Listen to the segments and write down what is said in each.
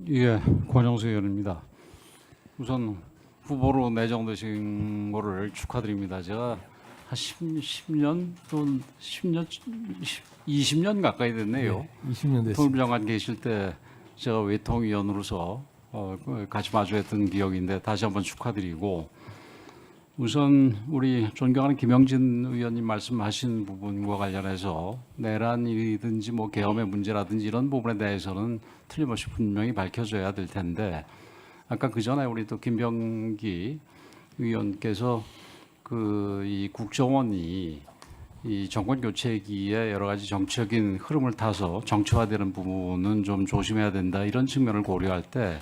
예, 권영수 의원입니다. 우선 후보로 내정되신 거를 축하드립니다. 제가 한 10년 또는 10년, 20년 가까이 됐네요. 네, 20년 됐습니다. 통일부 장관 계실 때 제가 외통위원으로서 같이 마주했던 기억인데 다시 한번 축하드리고, 우선 우리 존경하는 김영진 의원님 말씀하신 부분과 관련해서 내란이든지 뭐 계엄의 문제라든지 이런 부분에 대해서는 틀림없이 분명히 밝혀져야 될 텐데, 아까 그 전에 우리 또 김병기 의원께서 이 국정원이 이 정권 교체기에 여러 가지 정치적인 흐름을 타서 정치화되는 부분은 좀 조심해야 된다, 이런 측면을 고려할 때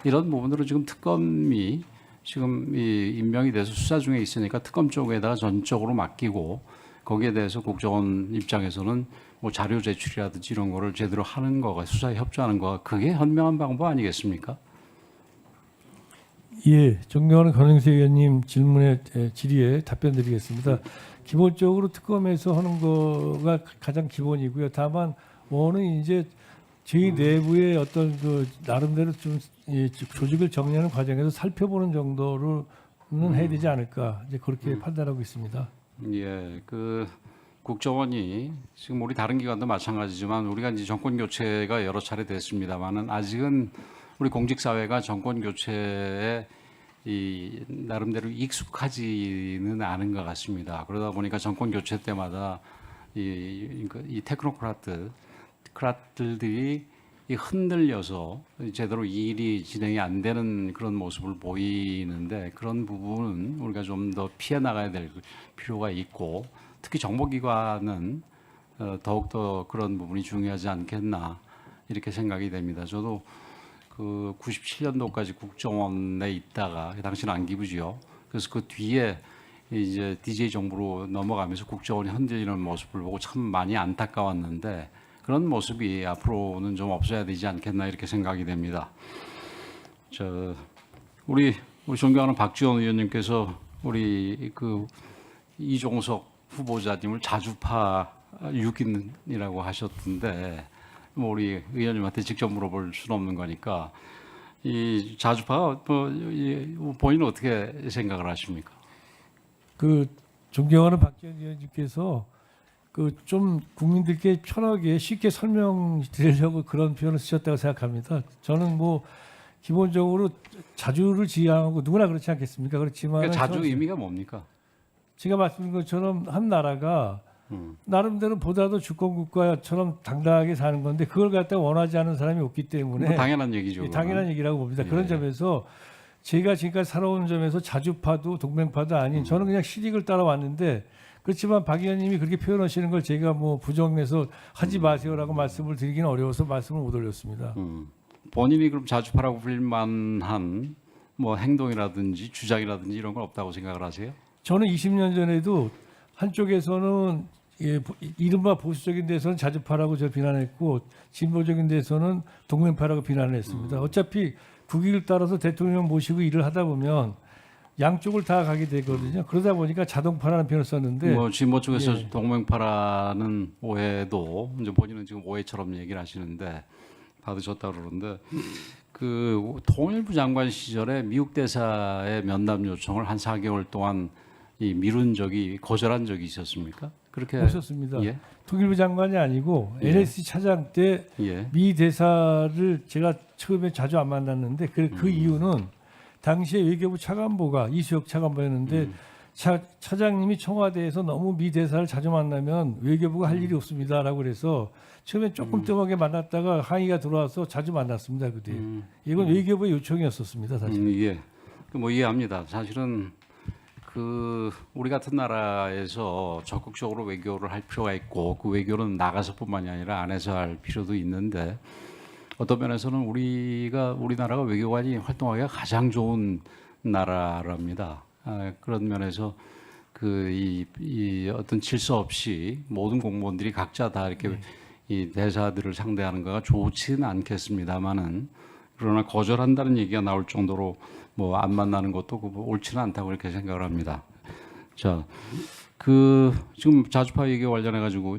이런 부분으로 지금 특검이 지금 임명이 돼서 수사 중에 있으니까 특검 쪽에다가 전적으로 맡기고, 거기에 대해서 국정원 입장에서는 뭐 자료 제출이라든지 이런 거를 제대로 하는 거가, 수사에 협조하는 거가 그게 현명한 방법 아니겠습니까? 예, 존경하는 권영세 의원님 질의에 답변드리겠습니다. 기본적으로 특검에서 하는 거가 가장 기본이고요. 다만 원은 이제 저희 내부의 어떤 그 나름대로 좀 조직을 정리하는 과정에서 살펴보는 정도로는 해야 되지 않을까, 이제 그렇게 판단하고 있습니다. 예, 국정원이 지금 우리 다른 기관도 마찬가지지만 우리가 이제 정권 교체가 여러 차례 됐습니다만은 아직은 우리 공직 사회가 정권 교체에 나름대로 익숙하지는 않은 것 같습니다. 그러다 보니까 정권 교체 때마다 이 테크노크라트들이 흔들려서 제대로 일이 진행이 안 되는 그런 모습을 보이는데, 그런 부분은 우리가 좀 더 피해 나가야 될 필요가 있고, 특히 정보기관은 더욱더 그런 부분이 중요하지 않겠나, 이렇게 생각이 됩니다. 저도 97년도까지 국정원에 있다가, 당시는 안기부지요. 그래서 그 뒤에 이제 DJ 정부로 넘어가면서 국정원이 흔들리는 모습을 보고 참 많이 안타까웠는데, 그런 모습이 앞으로는 좀 없어야 되지 않겠나, 이렇게 생각이 됩니다. 우리 존경하는 박지원 의원님께서 우리 이종석 후보자님을 자주파 육인이라고 하셨던데, 뭐 우리 의원님한테 직접 물어볼 수는 없는 거니까, 이 자주파가 본인은 어떻게 생각을 하십니까? 존경하는 박지원 의원님께서 좀 국민들께 편하게 쉽게 설명드리려고 그런 표현을 쓰셨다고 생각합니다. 저는 뭐 기본적으로 자주를 지향하고 누구나 그렇지 않겠습니까? 그렇지만 그러니까 자주 의미가 뭡니까? 제가 말씀드린 것처럼 한 나라가 나름대로 보다도 주권국가처럼 당당하게 사는 건데, 그걸 갖다가 원하지 않는 사람이 없기 때문에 뭐 당연한 얘기죠. 당연한 얘기라고 봅니다. 그런 점에서 제가 지금까지 살아온 점에서 자주파도 동맹파도 아닌, 저는 그냥 실익을 따라왔는데, 그렇지만 박 의원님이 그렇게 표현하시는 걸 제가 뭐 부정해서 하지 마세요라고 말씀을 드리기는 어려워서 말씀을 못 올렸습니다. 본인이 그럼 자주파라고 불릴 만한 뭐 행동이라든지 주장이라든지 이런 건 없다고 생각을 하세요? 저는 20년 전에도 한쪽에서는 이른바 보수적인 데서는 자주파라고 저 비난했고, 진보적인 데서는 동맹파라고 비난을 했습니다. 어차피 국익을 따라서 대통령 모시고 일을 하다 보면 양쪽을 다 가게 되거든요. 그러다 보니까 자동파라는 표현을 썼는데, 뭐 진보 쪽에서 동맹파라는 오해도 이제 본인은 지금 오해처럼 얘기를 하시는데 받으셨다 그러는데, 통일부 장관 시절에 미국 대사의 면담 요청을 한 4개월 동안 거절한 적이 있었습니까? 그렇게 없었습니다. 예? 통일부 장관이 아니고 예. NSC 차장 때 예. 미 대사를 제가 처음에 자주 안 만났는데, 그 이유는 당시에 외교부 차관보가 이수혁 차관보였는데, 차장님이 청와대에서 너무 미 대사를 자주 만나면 외교부가 할 일이 없습니다라고 그래서 처음에 조금 뜸하게 만났다가 항의가 들어와서 자주 만났습니다. 그때 이건 외교부의 요청이었었습니다, 사실. 예. 뭐 이해합니다. 사실은 우리 같은 나라에서 적극적으로 외교를 할 필요가 있고, 그 외교는 나가서뿐만이 아니라 안에서 할 필요도 있는데, 어떤 면에서는 우리나라가 외교관이 활동하기가 가장 좋은 나라랍니다. 그런 면에서 이 어떤 질서 없이 모든 공무원들이 각자 다 이렇게 이 대사들을 상대하는 거가 좋지는 않겠습니다만은, 그러나 거절한다는 얘기가 나올 정도로 뭐 안 만나는 것도 옳지는 않다고 이렇게 생각을 합니다. 지금 자주파 얘기 관련해 가지고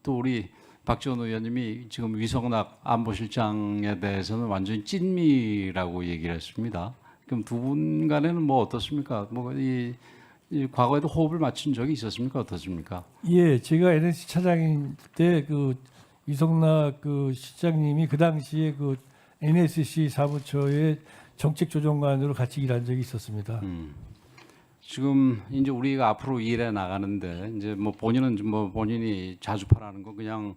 또 우리 박지원 의원님이 지금 위성락 안보실장에 대해서는 완전히 찐미라고 얘기를 했습니다. 그럼 두 분 간에는 뭐 어떻습니까? 이 과거에도 호흡을 맞춘 적이 있었습니까? 어떻습니까? 예, 제가 NSC 차장일 때 그 이성락 그 실장님이 그 당시에 그 NSC 사무처의 정책조정관으로 같이 일한 적이 있었습니다. 지금 이제 우리가 앞으로 일해 나가는데 이제 뭐 본인은 뭐 본인이 자주파라는 거 그냥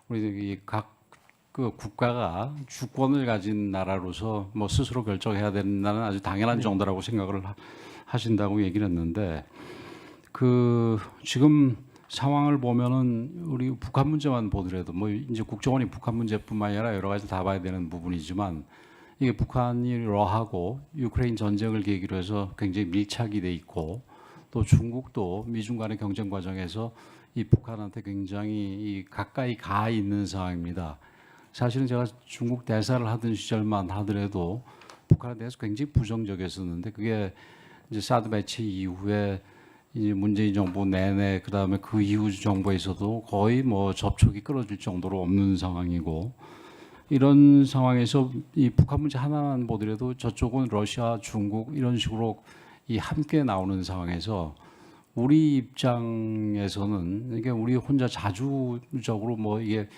우리 각 그 국가가 주권을 가진 나라로서 뭐 스스로 결정해야 된다는 아주 당연한 정도라고 생각을 하신다고 얘기를 했는데 그 지금 상황을 보면은 우리 북한 문제만 보더라도 뭐 이제 국정원이 북한 문제뿐만 아니라 여러 가지 다 봐야 되는 부분이지만 이게 북한이 러하고 유크레인 전쟁을 계기로 해서 굉장히 밀착이 돼 있고 또 중국도 미중 간의 경쟁 과정에서 이 북한한테 굉장히 이 가까이 가 있는 상황입니다. 사실은 제가 중국 대사를 하던 시절만 하더라도 북한에 대해서 굉장히 부정적이었었는데 그게 이제 사드 배치 이후에 이제 문재인 정부 내내 그다음에 그 이후 정부에서도 거의 뭐 접촉이 끊어질 정도로 없는 상황이고 이런 상황에서 이 북한 문제 하나만 보더라도 저쪽은 러시아, 중국 이런 식으로 이 함께 나오는 상황에서 우리 입장에서는 이게 우리 혼자 자주적으로 뭐 이게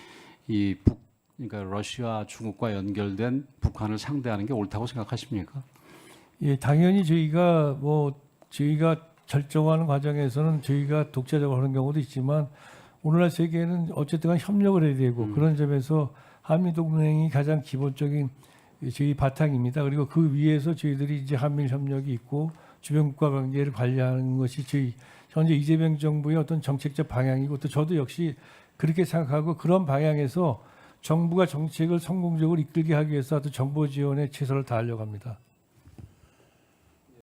그러니까 러시아, 중국과 연결된 북한을 상대하는 게 옳다고 생각하십니까? 예, 당연히 저희가 결정하는 과정에서는 저희가 독자적으로 하는 경우도 있지만 오늘날 세계는 어쨌든 간 협력을 해야 되고 그런 점에서 한미동맹이 가장 기본적인 저희 바탕입니다. 그리고 그 위에서 저희들이 이제 한미일 협력이 있고 주변 국가 관계를 관리하는 것이 저희 현재 이재명 정부의 어떤 정책적 방향이고 또 저도 역시 그렇게 생각하고 그런 방향에서 정부가 정책을 성공적으로 이끌게 하기 위해서 아주 정보 지원에 최선을 다하려고 합니다.